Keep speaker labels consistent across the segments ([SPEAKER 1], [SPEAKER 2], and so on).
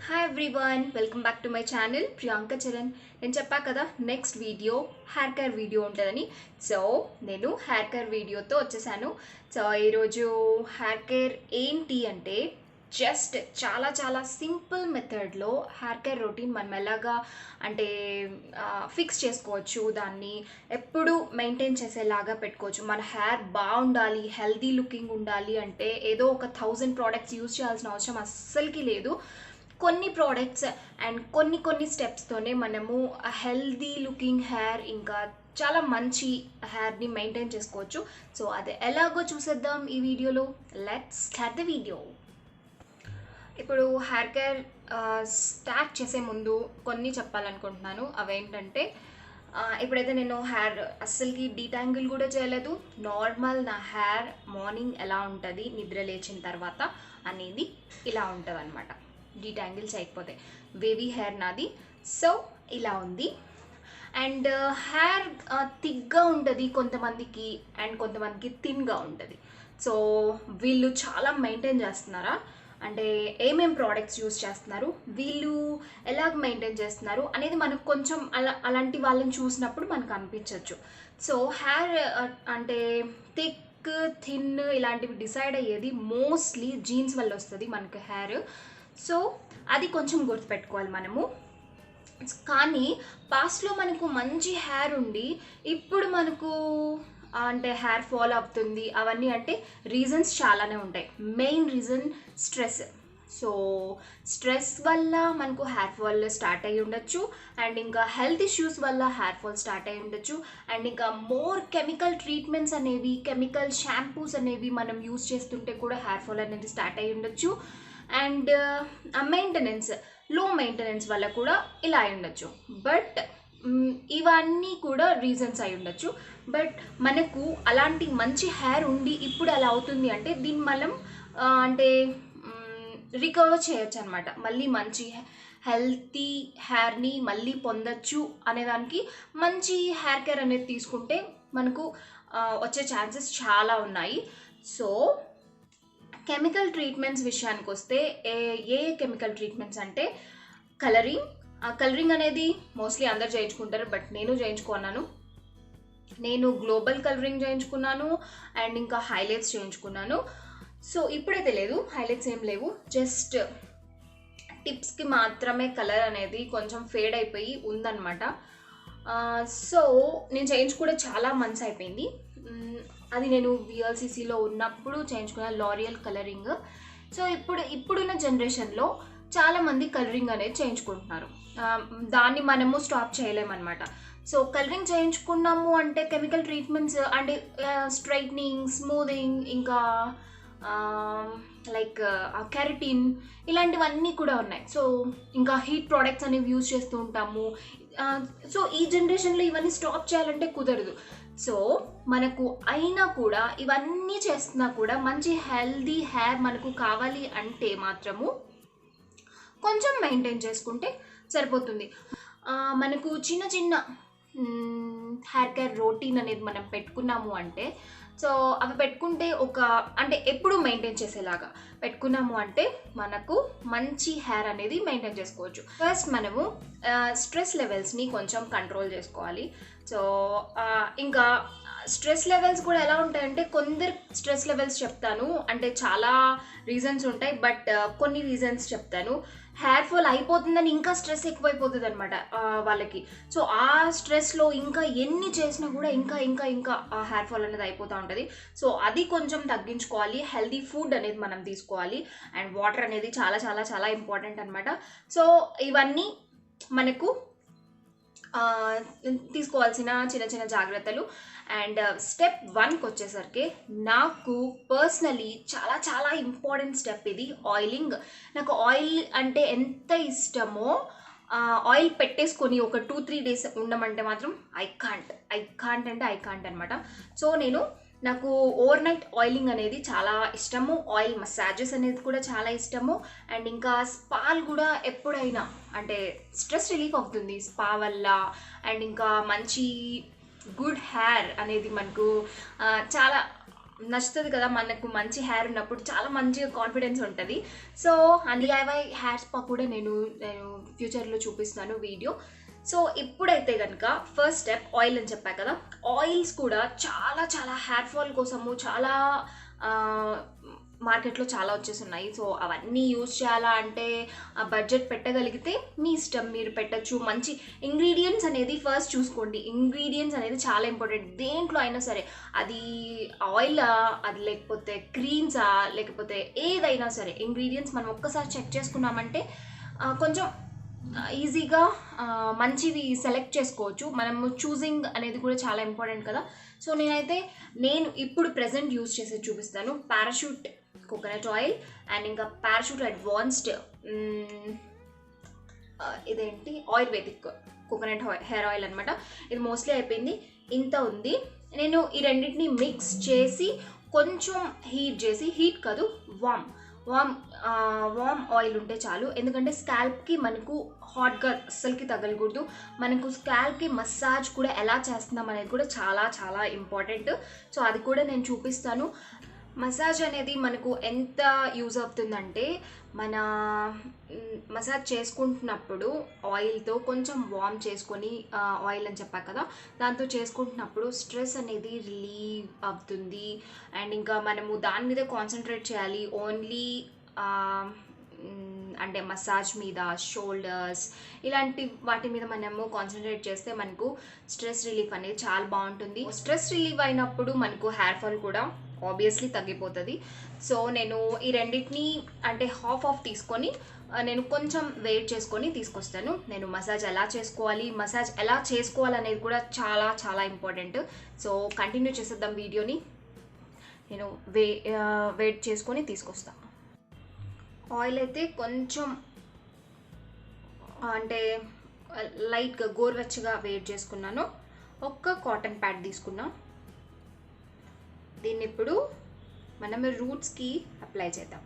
[SPEAKER 1] Hi everyone, welcome back to my channel Priyanka Charan. నేను చెప్పా కదా next video hair care video ఉంటుందని. సో నేను హెయిర్ కేర్ వీడియోతో వచ్చేసాను. సో ఈరోజు హెయిర్ కేర్ ఏంటి అంటే జస్ట్ చాలా చాలా సింపుల్ మెథడ్లో హెయిర్ కేర్ రొటీన్ మనం ఎలాగా అంటే ఫిక్స్ చేసుకోవచ్చు, దాన్ని ఎప్పుడు మెయింటైన్ చేసేలాగా పెట్టుకోవచ్చు. మన హెయిర్ బాగుండాలి, హెల్దీ లుకింగ్ ఉండాలి అంటే ఏదో ఒక 1000 ప్రోడక్ట్స్ యూజ్ చేయాల్సిన అవసరం అస్సలకి లేదు. కొన్ని ప్రోడక్ట్స్ అండ్ కొన్ని స్టెప్స్తోనే మనము హెల్దీ లుకింగ్ హెయిర్ ఇంకా చాలా మంచి హెయిర్ని మెయింటైన్ చేసుకోవచ్చు. సో అది ఎలాగో చూసేద్దాం ఈ వీడియోలో. Let's start the video. ఇప్పుడు హెయిర్ కేర్ స్టార్ట్ చేసే ముందు కొన్ని చెప్పాలనుకుంటున్నాను. అవేంటంటే ఇప్పుడైతే నేను హెయిర్ అస్సలకి డీటాంగిల్ కూడా చేయలేదు. నార్మల్ నా హెయిర్ మార్నింగ్ ఎలా ఉంటుంది నిద్ర లేచిన తర్వాత అనేది ఇలా ఉంటుంది అనమాట. డీటాంగిల్ చేయకపోతే వేవీ హెయిర్ నాది. సో ఇలా ఉంది. అండ్ హెయిర్ థిక్గా ఉంటుంది కొంతమందికి అండ్ కొంతమందికి థిన్గా ఉంటుంది. సో వీళ్ళు చాలా మెయింటైన్ చేస్తున్నారా అంటే ఏమేం ప్రోడక్ట్స్ యూస్ చేస్తున్నారు, వీళ్ళు ఎలాగ మెయింటైన్ చేస్తున్నారు అనేది మనకు కొంచెం అలాంటి వాళ్ళని చూసినప్పుడు మనకు అనిపించవచ్చు. సో హెయిర్ అంటే థిక్ థిన్ ఇలాంటివి డిసైడ్ అయ్యేది మోస్ట్లీ జీన్స్ వల్ల వస్తుంది మనకు హెయిర్. సో అది కొంచెం గుర్తుపెట్టుకోవాలి మనము. కానీ పాస్ట్లో మనకు మంచి హెయిర్ ఉండి ఇప్పుడు మనకు అంటే హెయిర్ ఫాల్ అవుతుంది అవన్నీ అంటే రీజన్స్ చాలానే ఉంటాయి. Main reason stress. So stress వల్ల మనకు హెయిర్ ఫాల్ స్టార్ట్ అయ్యి ఉండొచ్చు, అండ్ ఇంకా హెల్త్ ఇష్యూస్ వల్ల హెయిర్ ఫాల్ స్టార్ట్ అయ్యి ఉండొచ్చు, అండ్ ఇంకా మోర్ కెమికల్ ట్రీట్మెంట్స్ అనేవి, కెమికల్ షాంపూస్ అనేవి మనం యూస్ చేస్తుంటే కూడా హెయిర్ ఫాల్ అనేది స్టార్ట్ అయ్యి ఉండొచ్చు. అండ్ మెయింటెనెన్స్, లో మెయింటెనెన్స్ వల్ల కూడా ఇలా అయి ఉండొచ్చు. బట్ ఇవన్నీ కూడా రీజన్స్ అయి ఉండొచ్చు. బట్ మనకు అలాంటి మంచి హెయిర్ ఉండి ఇప్పుడు అలా అవుతుంది అంటే దీన్ని మనం అంటే రికవర్ చేయొచ్చు అనమాట. మళ్ళీ మంచి హెల్తీ హెయిర్ని మళ్ళీ పొందొచ్చు అనేదానికి మంచి హెయిర్ కేర్ అనేది తీసుకుంటే మనకు వచ్చే ఛాన్సెస్ చాలా ఉన్నాయి. సో కెమికల్ ట్రీట్మెంట్స్ విషయానికి వస్తే ఏ కెమికల్ ట్రీట్మెంట్స్ అంటే కలరింగ్ అనేది మోస్ట్లీ అందరు చేయించుకుంటారు, బట్ నేను చేయించుకున్నాను. నేను గ్లోబల్ కలరింగ్ చేయించుకున్నాను అండ్ ఇంకా హైలైట్స్ చేయించుకున్నాను. సో ఇప్పుడైతే లేదు, హైలైట్స్ ఏం లేవు, జస్ట్ టిప్స్కి మాత్రమే కలర్ అనేది కొంచెం ఫేడ్ అయిపోయి ఉందన్నమాట. సో నేను చేయించుకుంటే చాలా మంత్స్ అయిపోయింది. అది నేను విఎల్సిసిలో ఉన్నప్పుడు చేయించుకున్న లారియల్ కలరింగ్. సో ఇప్పుడున్న జనరేషన్లో చాలామంది కలరింగ్ అనేది చేయించుకుంటున్నారు. దాన్ని మనము స్టాప్ చేయలేమన్నమాట. సో కలరింగ్ చేయించుకున్నాము అంటే కెమికల్ ట్రీట్మెంట్స్ అంటే స్ట్రైట్నింగ్, స్మూదింగ్, ఇంకా లైక్ కెరటిన్ ఇలాంటివన్నీ కూడా ఉన్నాయి. సో ఇంకా హీట్ ప్రోడక్ట్స్ అనేవి యూజ్ చేస్తూ ఉంటాము. సో ఈ జనరేషన్లో ఇవన్నీ స్టాప్ చేయాలంటే కుదరదు. సో మనకు అయినా కూడా ఇవన్నీ చేస్తున్నా కూడా మంచి హెల్దీ హెయిర్ మనకు కావాలి అంటే మాత్రము కొంచెం మెయింటైన్ చేసుకుంటే సరిపోతుంది. మనకు చిన్న హెయిర్ కేర్ రొటీన్ అనేది మనం పెట్టుకున్నాము అంటే, సో అవి పెట్టుకుంటే అంటే ఎప్పుడు మెయింటైన్ చేసేలాగా పెట్టుకున్నాము అంటే మనకు మంచి హెయిర్ అనేది మెయింటైన్ చేసుకోవచ్చు. ఫస్ట్ మనము స్ట్రెస్ లెవెల్స్ని కొంచెం కంట్రోల్ చేసుకోవాలి. సో ఇంకా స్ట్రెస్ లెవెల్స్ కూడా ఎలా ఉంటాయంటే కొందరు స్ట్రెస్ లెవెల్స్ చెప్తాను, అంటే చాలా రీజన్స్ ఉంటాయి, బట్ కొన్ని రీజన్స్ చెప్తాను. హెయిర్ ఫాల్ అయిపోతుందని ఇంకా స్ట్రెస్ ఎక్కువైపోతుంది అనమాట వాళ్ళకి. సో ఆ స్ట్రెస్లో ఇంకా ఎన్ని చేసినా కూడా ఇంకా హెయిర్ ఫాల్ అనేది అయిపోతూ ఉంటుంది. సో అది కొంచెం తగ్గించుకోవాలి. హెల్దీ ఫుడ్ అనేది మనం తీసుకోవాలి అండ్ వాటర్ అనేది చాలా చాలా చాలా ఇంపార్టెంట్ అనమాట. సో ఇవన్నీ మనకు తీసుకోవాల్సిన చిన్న జాగ్రత్తలు. అండ్ స్టెప్ 1కి వచ్చేసరికి నాకు పర్సనలీ చాలా చాలా ఇంపార్టెంట్ స్టెప్ ఇది, ఆయిలింగ్. నాకు ఆయిల్ అంటే ఎంత ఇష్టమో, ఆయిల్ పెట్టేసుకొని ఒక 2-3 డేస్ ఉండమంటే మాత్రం ఐ కాంట్ అనమాట. సో నాకు ఓవర్ నైట్ ఆయిలింగ్ అనేది చాలా ఇష్టము. ఆయిల్ మసాజెస్ అనేది కూడా చాలా ఇష్టము. అండ్ ఇంకా స్పాలు కూడా ఎప్పుడైనా అంటే స్ట్రెస్ రిలీఫ్ అవుతుంది స్పా వల్ల. అండ్ ఇంకా మంచి గుడ్ హెయిర్ అనేది మనకు చాలా నచ్చుతుంది కదా, మనకు మంచి హెయిర్ ఉన్నప్పుడు చాలా మంచిగా కాన్ఫిడెన్స్ ఉంటుంది. సో DIY హెయిర్ స్పా కూడా నేను ఫ్యూచర్లో చూపిస్తాను వీడియో. సో ఇప్పుడైతే కనుక ఫస్ట్ స్టెప్ ఆయిల్ అని చెప్పా కదా, ఆయిల్స్ కూడా చాలా చాలా హెయిర్ ఫాల్ కోసము చాలా మార్కెట్లో చాలా వచ్చేస్తున్నాయి. సో అవన్నీ యూజ్ చేయాలా అంటే ఆ బడ్జెట్ పెట్టగలిగితే మీ ఇష్టం, మీరు పెట్టచ్చు. మంచి ఇంగ్రీడియంట్స్ అనేది ఫస్ట్ చూసుకోండి. ఇంగ్రీడియంట్స్ అనేది చాలా ఇంపార్టెంట్ దేంట్లో అయినా సరే, అది ఆయిలా, అది లేకపోతే క్రీమ్సా, లేకపోతే ఏదైనా సరే ఇంగ్రీడియంట్స్ మనం ఒక్కసారి చెక్ చేసుకున్నామంటే కొంచెం ఈజీగా మంచివి సెలెక్ట్ చేసుకోవచ్చు. మనము చూసింగ్ అనేది కూడా చాలా ఇంపార్టెంట్ కదా. సో నేను ఇప్పుడు ప్రెజెంట్ యూజ్ చేసేది చూపిస్తాను. పారాషూట్ కోకోనట్ ఆయిల్ అండ్ ఇంకా పారాషూట్ అడ్వాన్స్డ్ ఇదేంటి ఆయుర్వేదిక్ కోకోనట్ హెయిర్ ఆయిల్ అనమాట. ఇది మోస్ట్లీ అయిపోయింది, ఇంత ఉంది. నేను ఈ రెండింటిని మిక్స్ చేసి కొంచెం హీట్ కాదు వామ్ ఆయిల్ ఉంటే చాలు. ఎందుకంటే స్కాల్ప్కి మనకు హాట్గా అస్సలకి తగలకూడదు. మనకు స్కాల్ప్కి మసాజ్ కూడా ఎలా చేస్తున్నాం అనేది కూడా చాలా చాలా ఇంపార్టెంట్. సో అది కూడా నేను చూపిస్తాను. మసాజ్ అనేది మనకు ఎంత యూజ్ అవుతుందంటే, మన మసాజ్ చేసుకుంటున్నప్పుడు ఆయిల్తో కొంచెం వార్మ్ చేసుకొని, ఆయిల్ అని చెప్పా కదా, దాంతో చేసుకుంటున్నప్పుడు స్ట్రెస్ అనేది రిలీవ్ అవుతుంది. అండ్ ఇంకా మనము దాని మీద కాన్సన్ట్రేట్ చేయాలి. ఓన్లీ అంటే మసాజ్ మీద, షోల్డర్స్ ఇలాంటి వాటి మీద మనము కాన్సన్ట్రేట్ చేస్తే మనకు స్ట్రెస్ రిలీఫ్ అనేది చాలా బాగుంటుంది. స్ట్రెస్ రిలీవ్ అయినప్పుడు మనకు హెయిర్ ఫాల్ కూడా ఆబ్వియస్లీ తగ్గిపోతుంది. సో నేను ఈ రెండింటిని అంటే హాఫ్ తీసుకొని నేను కొంచెం వెయిట్ చేసుకొని తీసుకొస్తాను. నేను మసాజ్ ఎలా చేసుకోవాలనేది కూడా చాలా చాలా ఇంపార్టెంట్. సో కంటిన్యూ చేసేద్దాం వీడియోని. నేను వెయిట్ చేసుకొని తీసుకొస్తాను. ఆయిల్ అయితే కొంచెం అంటే లైట్గా గోరువెచ్చగా వెయిట్ చేసుకున్నాను. ఒక్క కాటన్ ప్యాడ్ తీసుకున్నా. దీన్ని ఇప్పుడు మనం రూట్స్కి అప్లై చేద్దాం.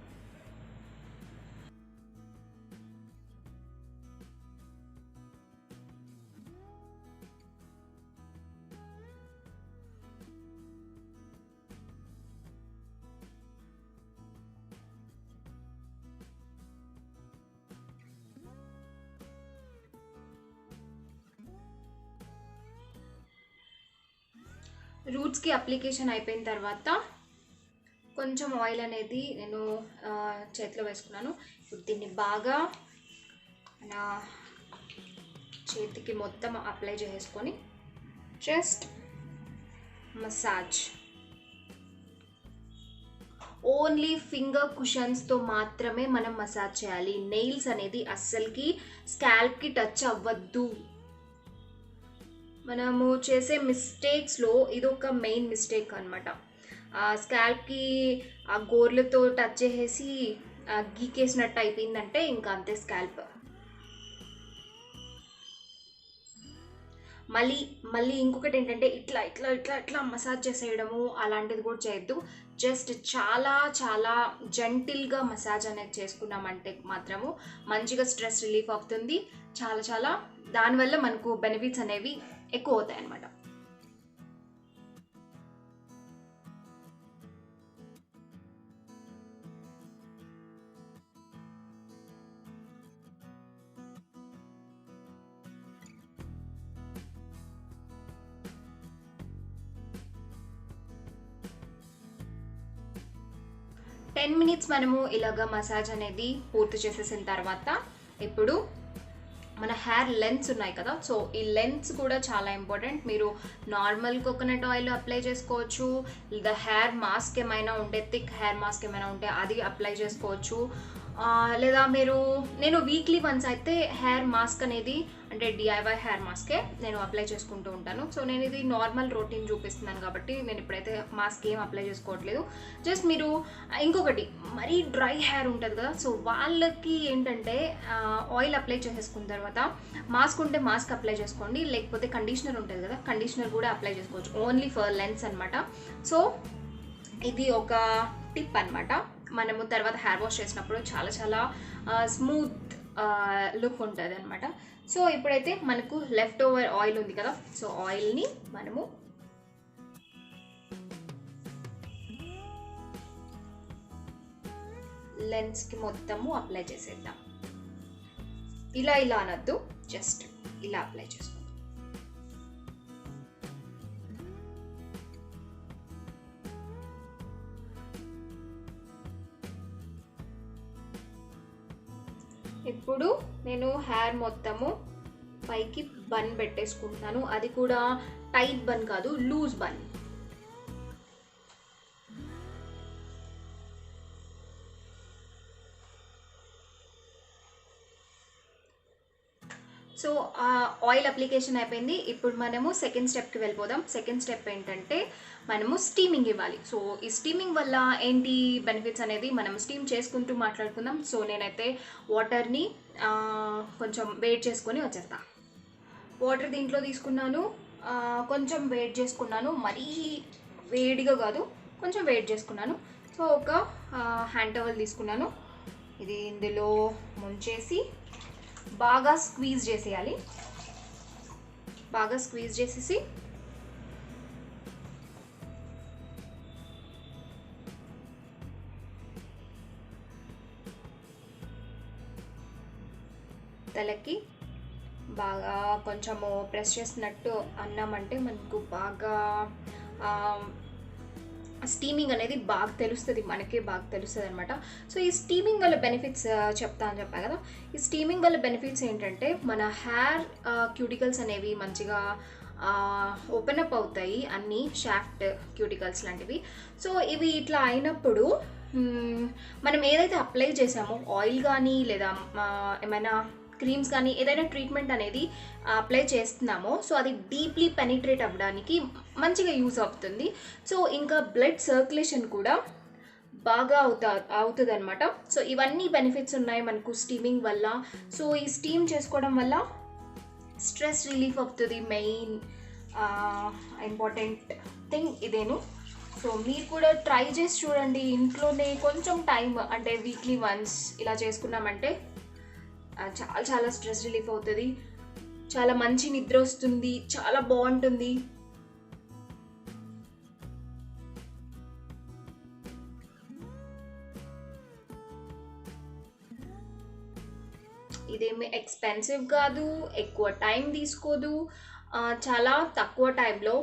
[SPEAKER 1] రూట్స్కి అప్లికేషన్ అయిపోయిన తర్వాత కొంచెం ఆయిల్ అనేది నేను చేతిలో వేసుకున్నాను. ఇప్పుడు దీన్ని బాగా నా చేతికి మొత్తం అప్లై చేసుకొని జస్ట్ మసాజ్. ఓన్లీ ఫింగర్ కుషన్స్తో మాత్రమే మనం మసాజ్ చేయాలి. నెయిల్స్ అనేది అస్సలకి స్కాల్ప్కి టచ్ అవ్వద్దు. మనము చేసే మిస్టేక్స్లో ఇది ఒక మెయిన్ మిస్టేక్ అనమాట. స్కాల్ప్కి ఆ గోర్లతో టచ్ చేసేసి గీకేసినట్టు అయిపోయిందంటే ఇంకా అంతే స్కాల్ప్. మళ్ళీ ఇంకొకటి ఏంటంటే ఇట్లా ఇట్లా ఇట్లా ఇట్లా మసాజ్ చేసేయడము అలాంటిది కూడా చేయొద్దు. జస్ట్ చాలా చాలా జెంటిల్గా మసాజ్ అనేది చేసుకున్నామంటే మాత్రము మంచిగా స్ట్రెస్ రిలీఫ్ అవుతుంది. చాలా చాలా దానివల్ల మనకు బెనిఫిట్స్ అనేవి ఎక్కువ అవుతాయి అన్నమాట. టెన్ మినిట్స్ మనము ఇలాగా మసాజ్ అనేది పూర్తి చేసేసిన తర్వాత ఇప్పుడు మన హెయిర్ లెన్స్ ఉన్నాయి కదా, సో ఈ లెన్స్ కూడా చాలా ఇంపార్టెంట్. మీరు నార్మల్ కోకోనట్ ఆయిల్ అప్లై చేసుకోవచ్చు, లేదా హెయిర్ మాస్క్ ఏమైనా ఉంటే, థిక్ హెయిర్ మాస్క్ ఏమైనా ఉంటే అది అప్లై చేసుకోవచ్చు. లేదా నేను వీక్లీ వన్స్ అయితే హెయిర్ మాస్క్ అనేది అంటే DIY హెయిర్ మాస్కే నేను అప్లై చేసుకుంటూ ఉంటాను. సో నేను ఇది నార్మల్ రొటీన్ చూపిస్తున్నాను కాబట్టి నేను ఇప్పుడైతే మాస్క్ ఏం అప్లై చేసుకోవట్లేదు. జస్ట్ మీరు ఇంకొకటి మరీ డ్రై హెయిర్ ఉంటుంది కదా, సో వాళ్ళకి ఏంటంటే ఆయిల్ అప్లై చేసేసుకున్న తర్వాత మాస్క్ ఉంటే మాస్క్ అప్లై చేసుకోండి, లేకపోతే కండిషనర్ ఉంటుంది కదా, కండిషనర్ కూడా అప్లై చేసుకోవచ్చు. ఓన్లీ ఫర్ లెన్స్ అనమాట. సో ఇది ఒక టిప్ అనమాట. మనము తర్వాత హెయిర్ వాష్ చేసినప్పుడు చాలా చాలా స్మూత్ లుక్ ఉంటుంది అనమాట. సో ఇప్పుడైతే మనకు లెఫ్ట్ ఓవర్ ఆయిల్ ఉంది కదా, సో ఆయిల్ని మనము లెన్స్కి మొత్తము అప్లై చేసేద్దాం. ఇలా ఇలా అనొద్దు, జస్ట్ ఇలా అప్లై చేసుకుందాం. ఇప్పుడు నేను హెయిర్ మొత్తము పైకి బన్ పెట్టేసుకుంటున్నాను. అది కూడా టైట్ బన్ కాదు, loose bun. So oil application అయిపోయింది. ఇప్పుడు మనము సెకండ్ స్టెప్కి వెళ్ళిపోదాం. సెకండ్ స్టెప్ ఏంటంటే మనము స్టీమింగ్ ఇవ్వాలి. సో ఈ స్టీమింగ్ వల్ల ఏంటి బెనిఫిట్స్ అనేది మనం స్టీమ్ చేసుకుంటూ మాట్లాడుకుందాం. సో నేనైతే వాటర్ని కొంచెం వేడి చేసుకొని వచ్చేస్తా. వాటర్ దీంట్లో తీసుకున్నాను, కొంచెం వేడి చేసుకున్నాను, మరీ వేడిగా కాదు, కొంచెం వేడి చేసుకున్నాను. సో ఒక హ్యాండ్ టవల్ తీసుకున్నాను, ఇది ఇందులో ముంచేసి బాగా స్క్వీజ్ చేసేయాలి. బాగా స్క్వీజ్ చేసేసి తలకి బాగా కొంచెము ప్రెస్ చేసినట్టు అన్నామంటే మనకు బాగా స్టీమింగ్ అనేది బాగా తెలుస్తుంది, మనకే బాగా తెలుస్తుంది అనమాట. సో ఈ స్టీమింగ్ వల్ల బెనిఫిట్స్ చెప్తా అని చెప్పా కదా. ఈ స్టీమింగ్ వల్ల బెనిఫిట్స్ ఏంటంటే మన హెయిర్ క్యూటికల్స్ అనేవి మంచిగా ఓపెన్ అప్ అవుతాయి, అన్ని షాఫ్ట్ క్యూటికల్స్ లాంటివి. సో ఇవి ఇట్లా అయినప్పుడు మనం ఏదైతే అప్లై చేసామో ఆయిల్ కానీ లేదా ఏమైనా క్రీమ్స్ కానీ ఏదైనా ట్రీట్మెంట్ అనేది అప్లై చేస్తున్నామో సో అది డీప్లీ పెనిట్రేట్ అవ్వడానికి మంచిగా యూజ్ అవుతుంది. సో ఇంకా బ్లడ్ సర్క్యులేషన్ కూడా బాగా అవుతుంది అనమాట. సో ఇవన్నీ బెనిఫిట్స్ ఉన్నాయి మనకు స్టీమింగ్ వల్ల. సో ఈ స్టీమ్ చేసుకోవడం వల్ల స్ట్రెస్ రిలీఫ్ అవుతుంది. మెయిన్ ఇంపార్టెంట్ థింగ్ ఇదేను. సో మీరు కూడా ట్రై చేసి చూడండి ఇంట్లోనే. కొంచెం టైం అంటే వీక్లీ వన్స్ ఇలా చేసుకున్నామంటే చాలా చాలా స్ట్రెస్ రిలీఫ్ అవుతుంది, చాలా మంచి నిద్ర వస్తుంది, చాలా బాగుంటుంది. ఇదేమి ఎక్స్పెన్సివ్ కాదు, ఎక్కువ టైం తీసుకోదు, చాలా తక్కువ టైంలో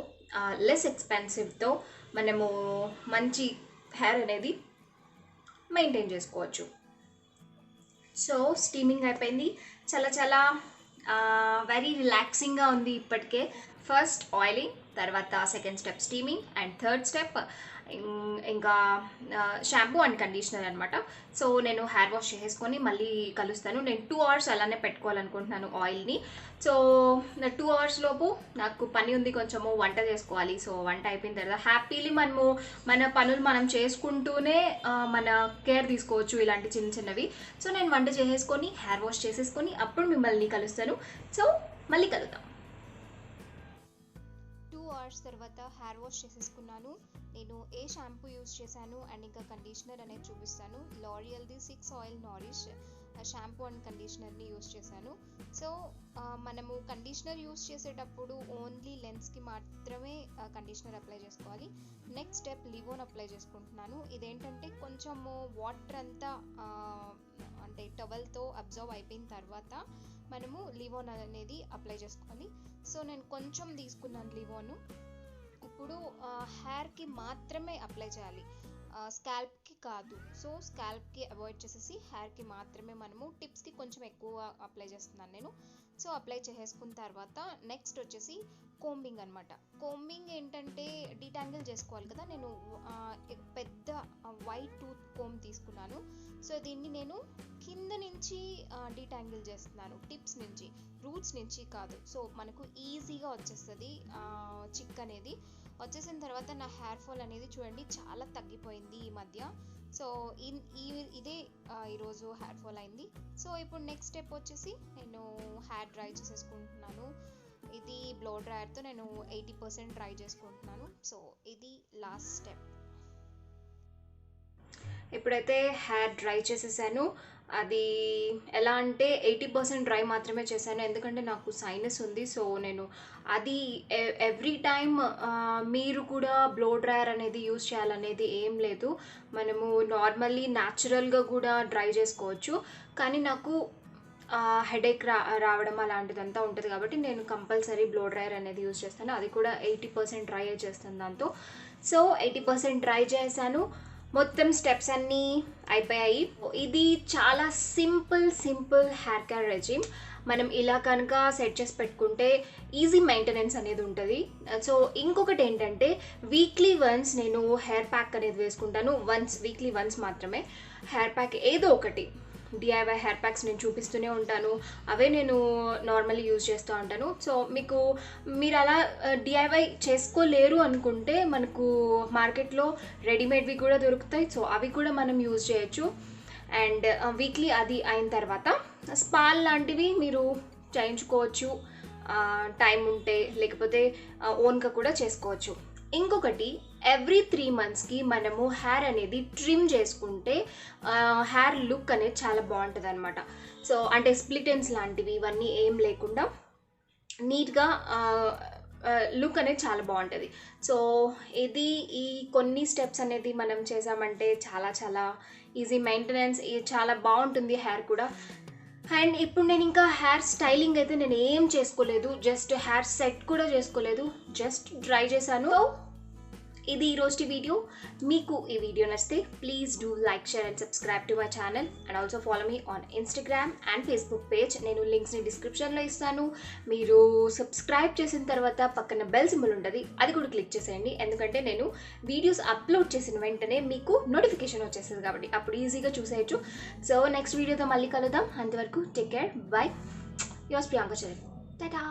[SPEAKER 1] లెస్ ఎక్స్పెన్సివ్తో మనము మంచి హెయిర్ అనేది మెయింటైన్ చేసుకోవచ్చు. సో స్టీమింగ్ అయిపోయింది, చాలా చాలా వెరీ రిలాక్సింగ్గా ఉంది ఇప్పటికే. ఫస్ట్ ఆయిలింగ్, తర్వాత second step steaming, and third step ఇంకా షాంపూ అండ్ కండిషనర్ అనమాట. సో నేను హెయిర్ వాష్ చేసేసుకొని మళ్ళీ కలుస్తాను. నేను 2 hours అలానే పెట్టుకోవాలనుకుంటున్నాను ఆయిల్ని. సో 2 hours లోపు నాకు పని ఉంది, కొంచెము వంట చేసుకోవాలి. సో వంట అయిపోయిన తర్వాత హ్యాపీలీ మనము మన పనులు మనం చేసుకుంటూనే మన కేర్ తీసుకోవచ్చు, ఇలాంటి చిన్న చిన్నవి. సో నేను వంట చేసేసుకొని హెయిర్ వాష్ చేసేసుకొని అప్పుడు మిమ్మల్ని కలుస్తాను. సో మళ్ళీ కలుద్దాం. 2 hours తర్వాత హెయిర్ వాష్ చేసేసుకున్నాను. నేను ఏ షాంపూ యూస్ చేశాను అండ్ ఇంకా కండిషనర్ అనేది చూపిస్తాను. లారియల్ది 6 Oil Nourish షాంపూ అండ్ కండిషనర్ని యూస్ చేశాను. సో మనము కండిషనర్ యూస్ చేసేటప్పుడు ఓన్లీ లెన్స్కి మాత్రమే కండిషనర్ అప్లై చేసుకోవాలి. నెక్స్ట్ స్టెప్ లివోన్ అప్లై చేసుకుంటున్నాను. ఇదేంటంటే కొంచెము వాటర్ అంతా అంటే టవల్తో అబ్జర్వ్ అయిపోయిన తర్వాత మనము లివోన్ అనేది అప్లై చేసుకోవాలి. సో నేను కొంచెం తీసుకున్నాను లివోను. ఇప్పుడు హెయిర్కి మాత్రమే అప్లై చేయాలి, స్కాల్ప్కి కాదు. సో స్కాల్ప్కి అవాయిడ్ చేసేసి హెయిర్కి మాత్రమే మనము, టిప్స్కి కొంచెం ఎక్కువ అప్లై చేస్తున్నాను నేను. సో అప్లై చేసేసుకున్న తర్వాత నెక్స్ట్ వచ్చేసి కోంబింగ్ అనమాట. కోంబింగ్ ఏంటంటే డీటాంగిల్ చేసుకోవాలి కదా. నేను పెద్ద వైట్ టూత్ కోమ్ తీసుకున్నాను. సో దీన్ని నేను కింద నుంచి డీటాంగిల్ చేస్తున్నాను, టిప్స్ నుంచి, రూట్స్ నుంచి కాదు. సో మనకు ఈజీగా వచ్చేస్తుంది చిక్ అనేది. వచ్చేసిన తర్వాత నా హెయిర్ ఫాల్ అనేది చూడండి చాలా తగ్గిపోయింది ఈ మధ్య. సో ఇదే ఈరోజు హెయిర్ ఫాల్ అయింది. సో ఇప్పుడు నెక్స్ట్ స్టెప్ వచ్చేసి నేను హెయిర్ డ్రై చేసేసుకుంటున్నాను. ఇది బ్లో డ్రైయర్తో నేను 80% డ్రై చేసుకుంటున్నాను. సో ఇది లాస్ట్ స్టెప్. ఇప్పుడైతే హెయిర్ డ్రై చేసేసాను. అది ఎలా అంటే 80% డ్రై మాత్రమే చేశాను, ఎందుకంటే నాకు సైనస్ ఉంది. సో నేను అది ఎవ్రీ టైమ్ మీరు కూడా బ్లో డ్రైయర్ అనేది యూజ్ చేయాలనేది ఏం లేదు. మనము నార్మల్లీ న్యాచురల్గా కూడా డ్రై చేసుకోవచ్చు. కానీ నాకు హెడేక్ రావడం అలాంటిదంతా ఉంటుంది కాబట్టి నేను కంపల్సరీ బ్లో డ్రైయర్ అనేది యూజ్ చేస్తాను. అది కూడా 80% డ్రై చేస్తాను దాంతో. సో 80% డ్రై చేశాను. మొత్తం స్టెప్స్ అన్నీ అయిపోయాయి. ఇది చాలా సింపుల్ హెయిర్ కేర్ రెజిమ్. మనం ఇలా కనుక సెట్ చేసి పెట్టుకుంటే ఈజీ మెయింటెనెన్స్ అనేది ఉంటుంది. సో ఇంకొకటి ఏంటంటే వీక్లీ వన్స్ నేను హెయిర్ ప్యాక్ అనేది వేసుకుంటాను. వీక్లీ వన్స్ మాత్రమే హెయిర్ ప్యాక్ ఏదో ఒకటి డిఐవై హెయిర్ ప్యాక్స్ నేను చూపిస్తూనే ఉంటాను. అవే నేను నార్మల్లీ యూజ్ చేస్తూ ఉంటాను. సో మీరు అలా డిఐవై చేసుకోలేరు అనుకుంటే మనకు మార్కెట్లో రెడీమేడ్వి కూడా దొరుకుతాయి. సో అవి కూడా మనం యూజ్ చేయొచ్చు. అండ్ వీక్లీ అది అయిన తర్వాత స్పాల్ లాంటివి మీరు చేయించుకోవచ్చు టైం ఉంటే, లేకపోతే ఓన్గా కూడా చేసుకోవచ్చు. ఇంకొకటి ఎవ్రీ 3 monthsకి మనము హెయిర్ అనేది ట్రిమ్ చేసుకుంటే హెయిర్ లుక్ అనేది చాలా బాగుంటుంది అనమాట. సో అంటే స్ప్లిట్ ఎండ్స్ లాంటివి ఇవన్నీ ఏం లేకుండా నీట్గా లుక్ అనేది చాలా బాగుంటుంది. సో ఈ కొన్ని స్టెప్స్ అనేది మనం చేసామంటే చాలా ఈజీ మెయింటెనెన్స్, చాలా బాగుంటుంది హెయిర్ కూడా. అండ్ ఇప్పుడు నేను ఇంకా హెయిర్ స్టైలింగ్ అయితే నేను ఏం చేసుకోలేదు, జస్ట్ హెయిర్ సెట్ కూడా చేసుకోలేదు, జస్ట్ డ్రై చేశాను. ఇది ఈరోజు వీడియో. మీకు ఈ వీడియో నచ్చితే please do like, share and subscribe to my channel. And also follow me on Instagram and Facebook page. నేను లింక్స్ని డిస్క్రిప్షన్లో ఇస్తాను. మీరు సబ్స్క్రైబ్ చేసిన తర్వాత పక్కన బెల్ సింబల్ ఉంటుంది, అది కూడా క్లిక్ చేసేయండి. ఎందుకంటే నేను వీడియోస్ అప్లోడ్ చేసిన వెంటనే మీకు నోటిఫికేషన్ వచ్చేస్తుంది కాబట్టి అప్పుడు ఈజీగా చూసేయచ్చు. సో నెక్స్ట్ వీడియోతో మళ్ళీ కలుద్దాం. అంతవరకు take care, by. Yours Priyanka Charan. Tata.